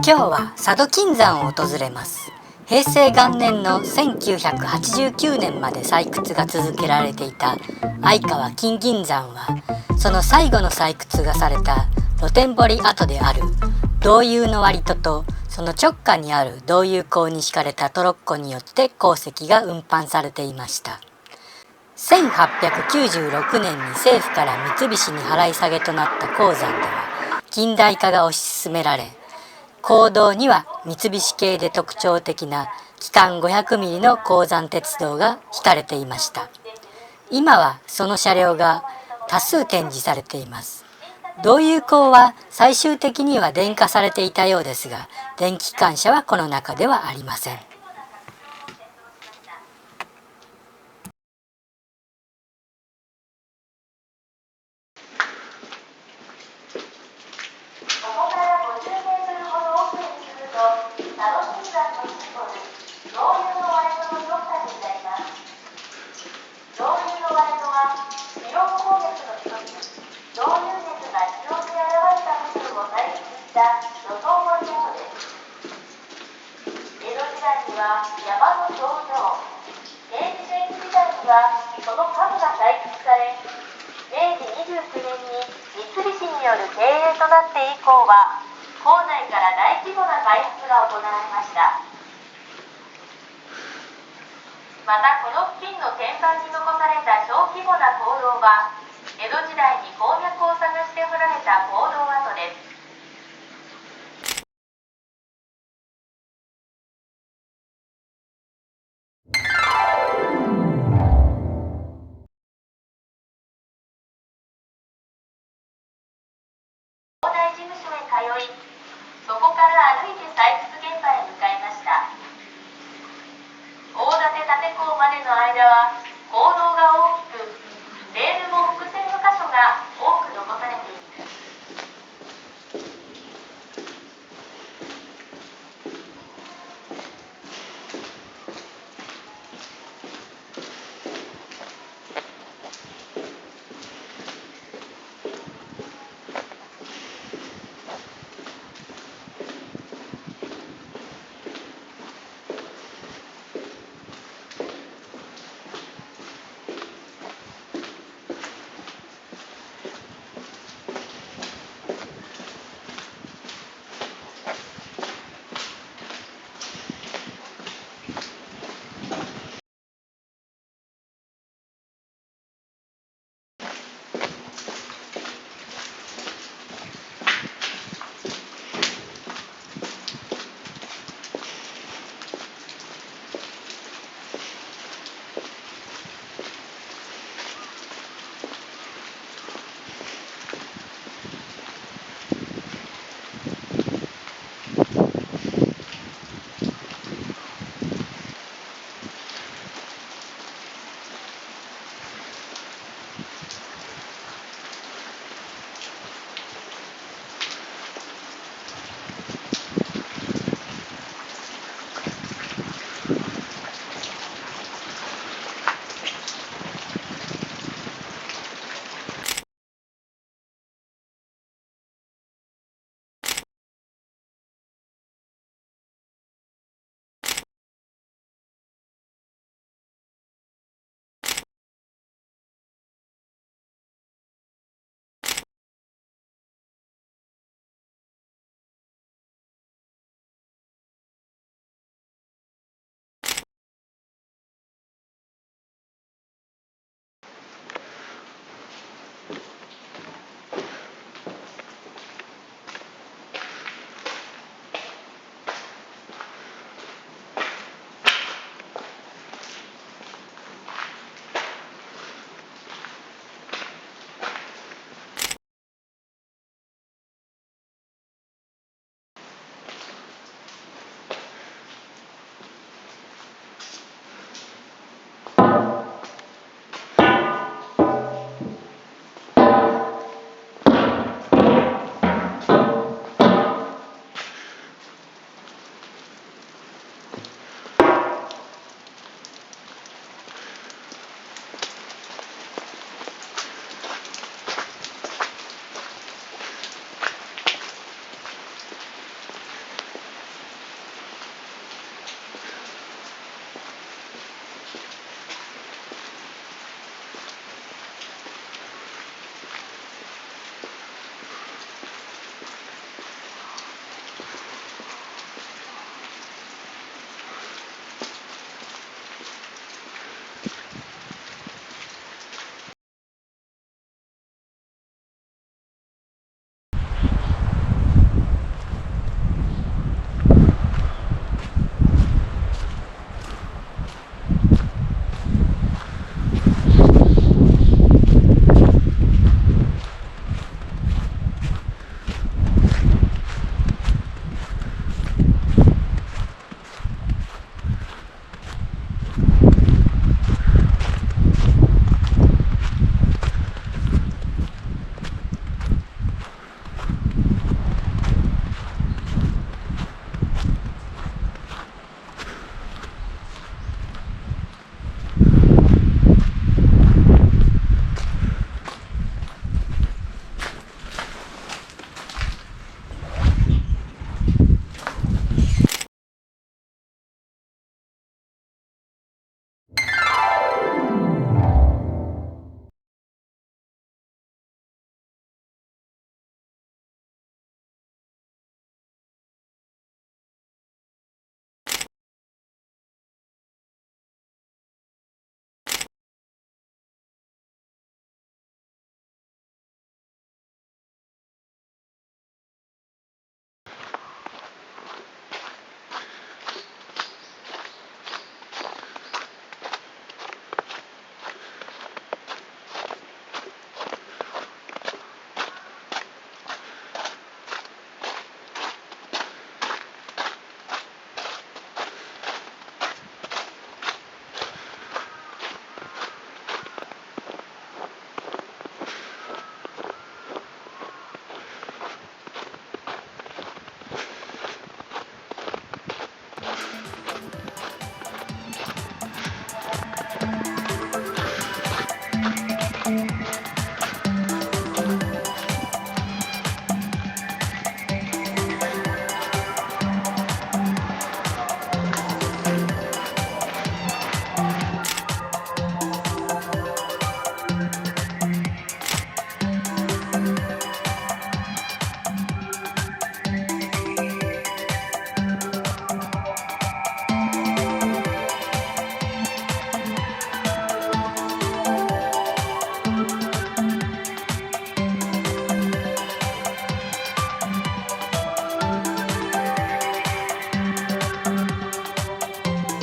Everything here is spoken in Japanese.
今日は佐渡金山を訪れます。平成元年の1989年まで採掘が続けられていた相川金銀山は、その最後の採掘がされた露天掘り跡である道遊の割戸と、その直下にある道遊溝に敷かれたトロッコによって鉱石が運搬されていました。1896年に政府から三菱に払い下げとなった鉱山では近代化が推し進められ、坑道には三菱系で特徴的な機関500ミリの鉱山鉄道が引かれていました。今はその車両が多数展示されています。道遊溝は最終的には電化されていたようですが、電気機関車はこの中ではありません。山の頂上、明治前期時代にはその家具が採掘され、明治29年に三菱による経営となって以降は、構内から大規模な開発が行われました。またこの付近の天板に残された小規模な坑道は、江戸時代に鉱脈を探して掘られた坑道跡です。事務所へ通い、